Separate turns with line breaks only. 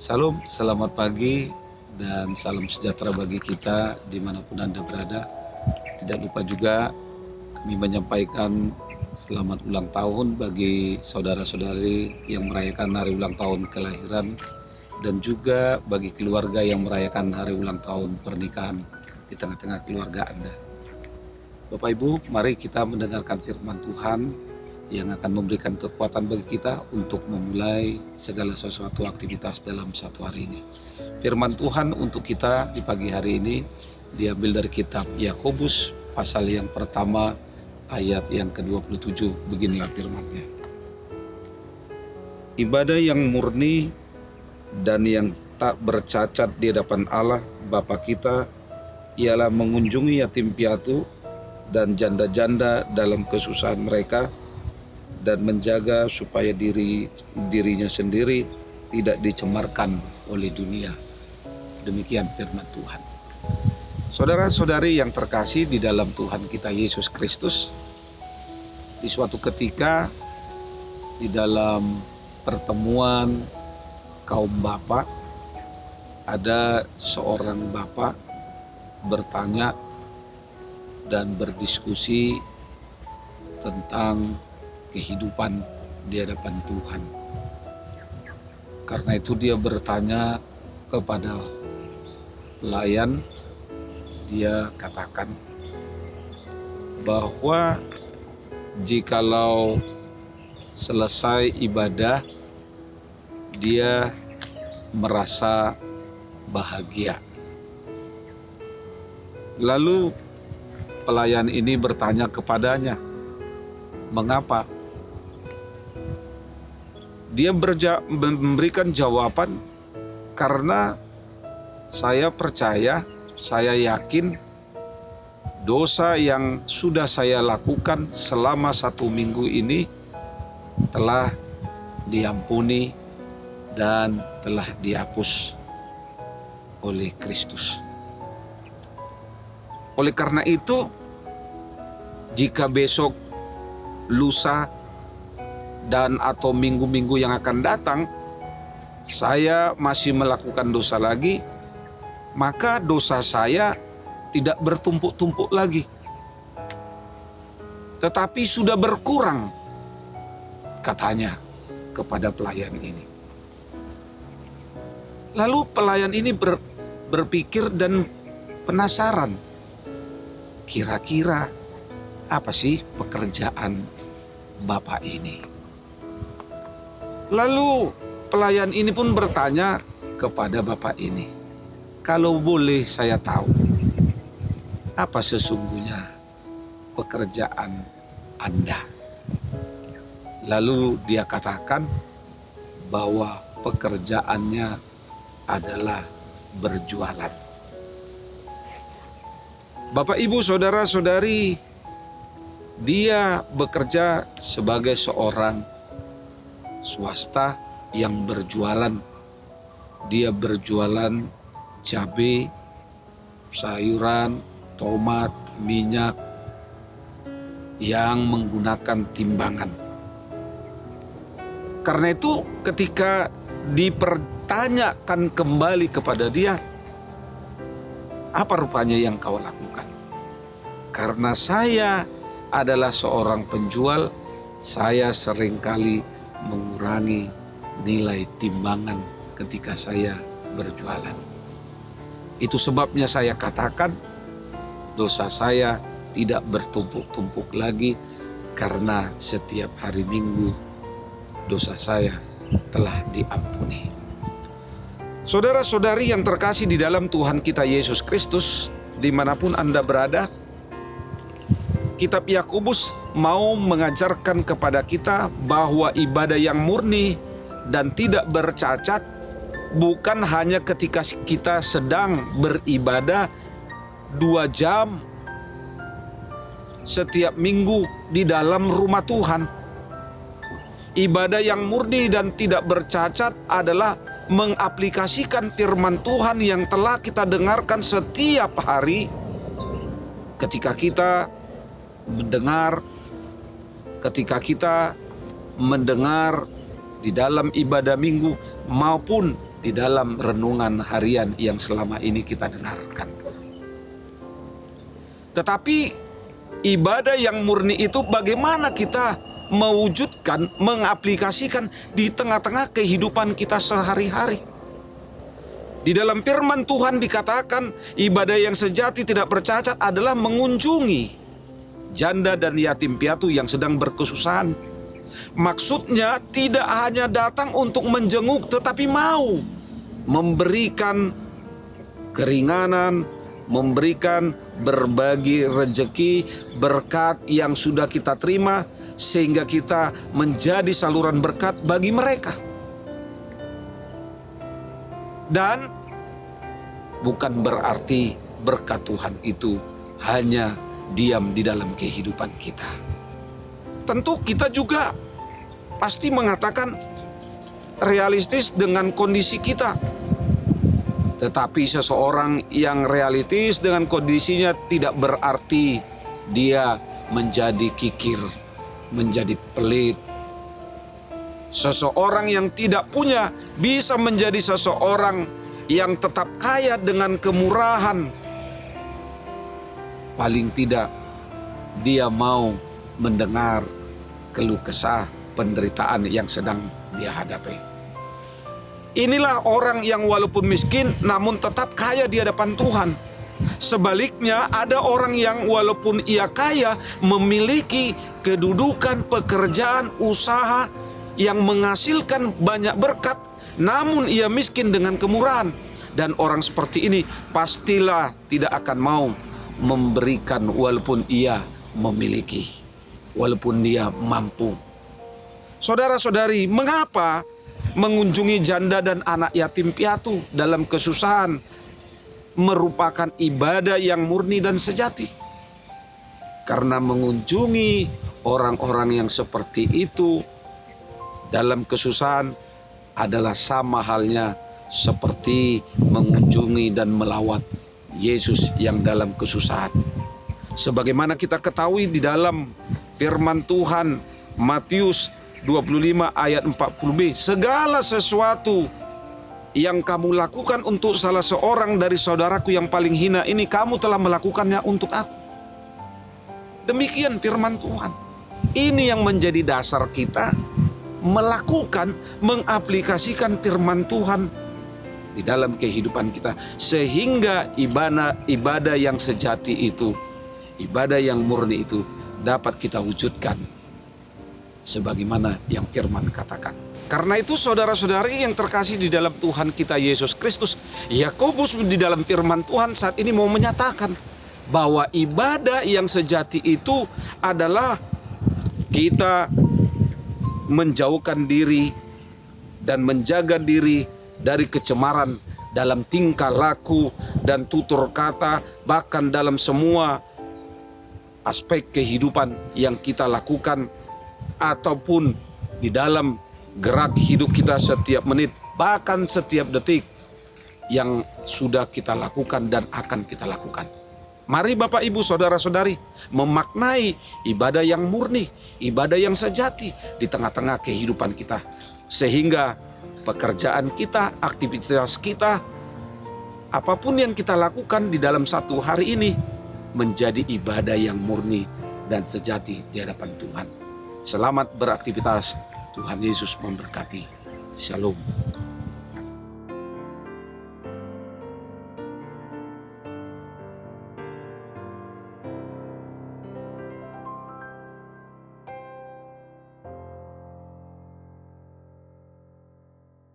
Salam, selamat pagi dan salam sejahtera bagi kita dimanapun Anda berada. Tidak lupa juga kami menyampaikan selamat ulang tahun bagi saudara-saudari yang merayakan hari ulang tahun kelahiran dan juga bagi keluarga yang merayakan hari ulang tahun pernikahan di tengah-tengah keluarga Anda. Bapak Ibu, mari kita mendengarkan firman Tuhan yang akan memberikan kekuatan bagi kita untuk memulai segala sesuatu aktivitas dalam satu hari ini. Firman Tuhan untuk kita di pagi hari ini diambil dari kitab Yakobus pasal yang pertama ayat yang ke-27. Beginilah firman-Nya. Ibadah yang murni dan yang tak bercacat di hadapan Allah Bapa kita ialah mengunjungi yatim piatu dan janda-janda dalam kesusahan mereka dan menjaga supaya dirinya sendiri tidak dicemarkan oleh dunia. Demikian firman Tuhan. Saudara-saudari yang terkasih di dalam Tuhan kita Yesus Kristus, di suatu ketika di dalam pertemuan kaum bapak, ada seorang bapak bertanya dan berdiskusi tentang kehidupan di hadapan Tuhan. Karena itu dia bertanya kepada pelayan, dia katakan bahwa jikalau selesai ibadah dia merasa bahagia. Lalu pelayan ini bertanya kepadanya, mengapa? Dia memberikan jawaban, karena saya percaya, saya yakin dosa yang sudah saya lakukan selama 1 minggu ini telah diampuni dan telah dihapus oleh Kristus. Oleh karena itu, jika besok, lusa, dan atau minggu-minggu yang akan datang saya masih melakukan dosa lagi, maka dosa saya tidak bertumpuk-tumpuk lagi, tetapi sudah berkurang, katanya kepada pelayan ini. Lalu pelayan ini berpikir dan penasaran, kira-kira apa sih pekerjaan bapak ini? Lalu pelayan ini pun bertanya kepada bapak ini, kalau boleh saya tahu, apa sesungguhnya pekerjaan Anda? Lalu dia katakan bahwa pekerjaannya adalah berjualan. Bapak, Ibu, saudara-saudari, dia bekerja sebagai seorang swasta yang berjualan. Dia berjualan cabai, sayuran, tomat, minyak yang menggunakan timbangan. Karena itu ketika dipertanyakan kembali kepada dia, apa rupanya yang kau lakukan? Karena saya adalah seorang penjual, saya seringkali mengurangi nilai timbangan ketika saya berjualan. Itu sebabnya saya katakan dosa saya tidak bertumpuk-tumpuk lagi, karena setiap hari Minggu dosa saya telah diampuni. Saudara-saudari yang terkasih di dalam Tuhan kita Yesus Kristus, dimanapun Anda berada, kitab Yakobus mau mengajarkan kepada kita bahwa ibadah yang murni dan tidak bercacat bukan hanya ketika kita sedang beribadah 2 jam setiap minggu di dalam rumah Tuhan. Ibadah yang murni dan tidak bercacat adalah mengaplikasikan firman Tuhan yang telah kita dengarkan setiap hari ketika kita mendengar di dalam ibadah minggu maupun di dalam renungan harian yang selama ini kita dengarkan. Tetapi ibadah yang murni itu bagaimana kita mewujudkan, mengaplikasikan di tengah-tengah kehidupan kita sehari-hari. Di dalam firman Tuhan dikatakan ibadah yang sejati tidak bercacat adalah mengunjungi janda dan yatim piatu yang sedang berkesusahan. Maksudnya tidak hanya datang untuk menjenguk, tetapi mau memberikan keringanan, memberikan berbagi rezeki, berkat yang sudah kita terima, sehingga kita menjadi saluran berkat bagi mereka. Dan bukan berarti berkat Tuhan itu hanya diam di dalam kehidupan kita. Tentu kita juga pasti mengatakan realistis dengan kondisi kita. Tetapi seseorang yang realistis dengan kondisinya tidak berarti dia menjadi kikir, menjadi pelit. Seseorang yang tidak punya bisa menjadi seseorang yang tetap kaya dengan kemurahan. Paling tidak dia mau mendengar keluh kesah penderitaan yang sedang dia hadapi. Inilah orang yang walaupun miskin namun tetap kaya di hadapan Tuhan. Sebaliknya ada orang yang walaupun ia kaya memiliki kedudukan, pekerjaan, usaha yang menghasilkan banyak berkat, namun ia miskin dengan kemurahan. Dan orang seperti ini pastilah tidak akan mau memberikan walaupun ia memiliki, walaupun dia mampu. Saudara-saudari, mengapa mengunjungi janda dan anak yatim piatu dalam kesusahan merupakan ibadah yang murni dan sejati? Karena mengunjungi orang-orang yang seperti itu dalam kesusahan adalah sama halnya seperti mengunjungi dan melawat Yesus yang dalam kesusahan. Sebagaimana kita ketahui di dalam firman Tuhan Matius 25 ayat 40b, segala sesuatu yang kamu lakukan untuk salah seorang dari saudaraku yang paling hina ini, kamu telah melakukannya untuk aku. Demikian firman Tuhan. Ini yang menjadi dasar kita melakukan, mengaplikasikan firman Tuhan di dalam kehidupan kita, sehingga ibadah yang sejati itu, ibadah yang murni itu dapat kita wujudkan sebagaimana yang firman katakan. Karena itu saudara-saudari yang terkasih di dalam Tuhan kita Yesus Kristus, Yakobus di dalam firman Tuhan saat ini mau menyatakan bahwa ibadah yang sejati itu adalah kita menjauhkan diri dan menjaga diri dari kecemaran dalam tingkah laku dan tutur kata, bahkan dalam semua aspek kehidupan yang kita lakukan, ataupun di dalam gerak hidup kita setiap menit, bahkan setiap detik yang sudah kita lakukan dan akan kita lakukan. Mari Bapak Ibu Saudara-saudari memaknai ibadah yang murni, ibadah yang sejati di tengah-tengah kehidupan kita, sehingga pekerjaan kita, aktivitas kita, apapun yang kita lakukan di dalam satu hari ini menjadi ibadah yang murni dan sejati di hadapan Tuhan. Selamat beraktivitas. Tuhan Yesus memberkati. Shalom.